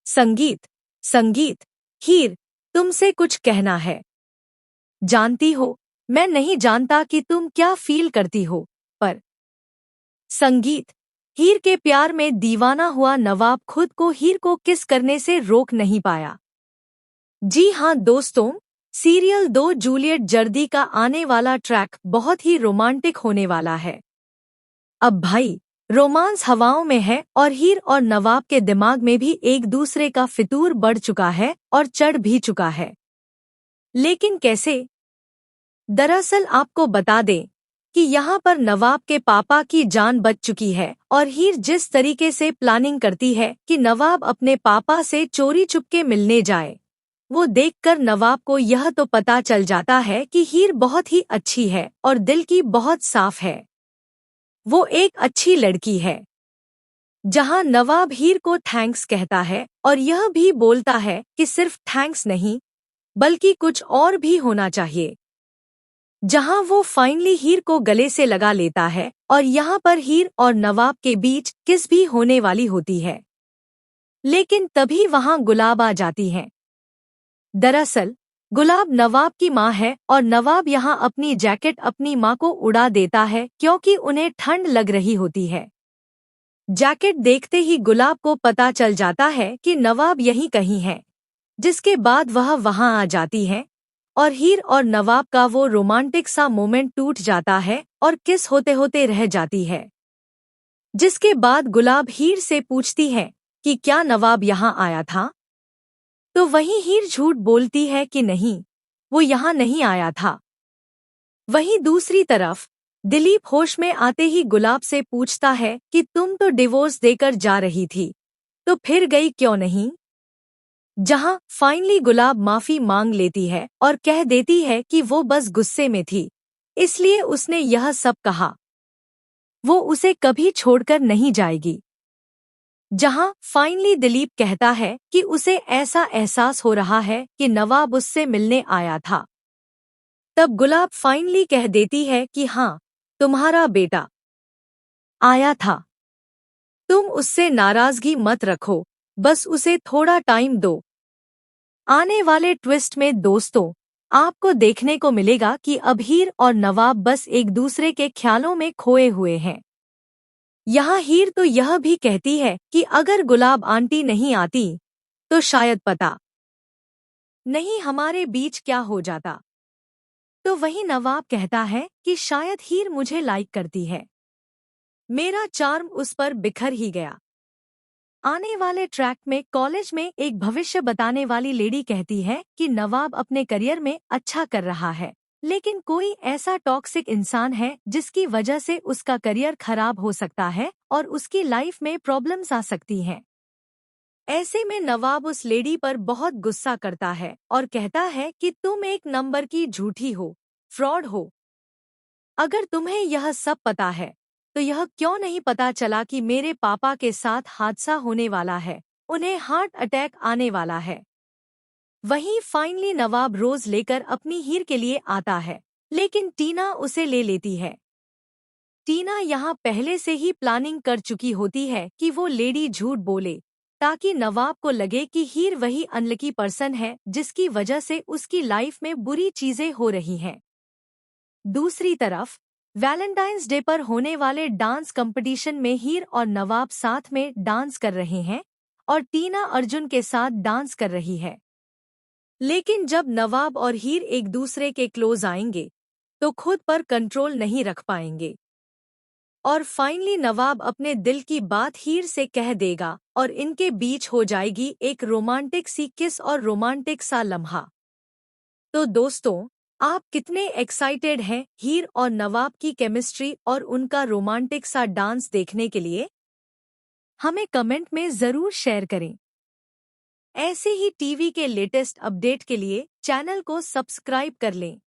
संगीत। संगीत। हीर, तुमसे कुछ कहना है। जानती हो, मैं नहीं जानता कि तुम क्या फील करती हो, पर संगीत। हीर के प्यार में दीवाना हुआ नवाब खुद को हीर को किस करने से रोक नहीं पाया। जी हाँ दोस्तों, सीरियल 2 जूलियट जर्दी का आने वाला ट्रैक बहुत ही रोमांटिक होने वाला है। अब भाई, रोमांस हवाओं में है और हीर और नवाब के दिमाग में भी एक दूसरे का फितूर बढ़ चुका है और चढ़ भी चुका है। लेकिन कैसे? दरअसल आपको बता दें कि यहाँ पर नवाब के पापा की जान बच चुकी है और हीर जिस तरीके से प्लानिंग करती है कि नवाब अपने पापा से चोरी चुपके मिलने जाए, वो देखकर नवाब को यह तो पता चल जाता है कि हीर बहुत ही अच्छी है और दिल की बहुत साफ है। वो एक अच्छी लड़की है। जहां नवाब हीर को थैंक्स कहता है और यह भी बोलता है कि सिर्फ थैंक्स नहीं, बल्कि कुछ और भी होना चाहिए। जहां वो फाइनली हीर को गले से लगा लेता है और यहाँ पर हीर और नवाब के बीच किस भी होने वाली होती है। लेकिन तभी वहां गुलाब आ जाती है। दरअसल गुलाब नवाब की माँ है और नवाब यहाँ अपनी जैकेट अपनी माँ को उड़ा देता है क्योंकि उन्हें ठंड लग रही होती है। जैकेट देखते ही गुलाब को पता चल जाता है कि नवाब यहीं कहीं है, जिसके बाद वह वहां आ जाती है और हीर और नवाब का वो रोमांटिक सा मोमेंट टूट जाता है और किस होते होते रह जाती है। जिसके बाद गुलाब हीर से पूछती है कि क्या नवाब यहाँ आया था? तो वहीं हीर झूठ बोलती है कि नहीं, वो यहाँ नहीं आया था। वहीं दूसरी तरफ दिलीप होश में आते ही गुलाब से पूछता है कि तुम तो डिवोर्स देकर जा रही थी, तो फिर गई क्यों नहीं? जहां फाइनली गुलाब माफी मांग लेती है और कह देती है कि वो बस गुस्से में थी, इसलिए उसने यह सब कहा। वो उसे कभी छोड़कर नहीं जाएगी। जहां फाइनली दिलीप कहता है कि उसे ऐसा एहसास हो रहा है कि नवाब उससे मिलने आया था। तब गुलाब फाइनली कह देती है कि हाँ, तुम्हारा बेटा आया था। तुम उससे नाराजगी मत रखो, बस उसे थोड़ा टाइम दो। आने वाले ट्विस्ट में दोस्तों, आपको देखने को मिलेगा कि अब हीर और नवाब बस एक दूसरे के ख्यालों में खोए हुए हैं। यहाँ हीर तो यह भी कहती है कि अगर गुलाब आंटी नहीं आती, तो शायद पता नहीं हमारे बीच क्या हो जाता। तो वहीं नवाब कहता है कि शायद हीर मुझे लाइक करती है। मेरा चार्म उस पर बिखर ही गया। आने वाले ट्रैक में कॉलेज में एक भविष्य बताने वाली लेडी कहती है कि नवाब अपने करियर में अच्छा कर रहा है, लेकिन कोई ऐसा टॉक्सिक इंसान है जिसकी वजह से उसका करियर खराब हो सकता है और उसकी लाइफ में प्रॉब्लम्स आ सकती हैं। ऐसे में नवाब उस लेडी पर बहुत गुस्सा करता है और कहता है कि तुम एक नंबर की झूठी हो, फ्रॉड हो। अगर तुम्हें यह सब पता है, तो यह क्यों नहीं पता चला कि मेरे पापा के साथ हादसा होने वाला है, उन्हें हार्ट अटैक आने वाला है। वहीं फाइनली नवाब रोज लेकर अपनी हीर के लिए आता है, लेकिन टीना उसे ले लेती है। टीना यहाँ पहले से ही प्लानिंग कर चुकी होती है कि वो लेडी झूठ बोले, ताकि नवाब को लगे कि हीर वही अनलकी पर्सन है जिसकी वजह से उसकी लाइफ में बुरी चीजें हो रही हैं। दूसरी तरफ वैलेंटाइंस डे पर होने वाले डांस कंपटीशन में हीर और नवाब साथ में डांस कर रहे हैं और टीना अर्जुन के साथ डांस कर रही है। लेकिन जब नवाब और हीर एक दूसरे के क्लोज आएंगे, तो खुद पर कंट्रोल नहीं रख पाएंगे और फाइनली नवाब अपने दिल की बात हीर से कह देगा और इनके बीच हो जाएगी एक रोमांटिक सी किस और रोमांटिक सा लम्हा। तो दोस्तों, आप कितने एक्साइटेड हैं हीर और नवाब की केमिस्ट्री और उनका रोमांटिक सा डांस देखने के लिए? हमें कमेंट में जरूर शेयर करें। ऐसे ही टीवी के लेटेस्ट अपडेट के लिए चैनल को सब्सक्राइब कर लें।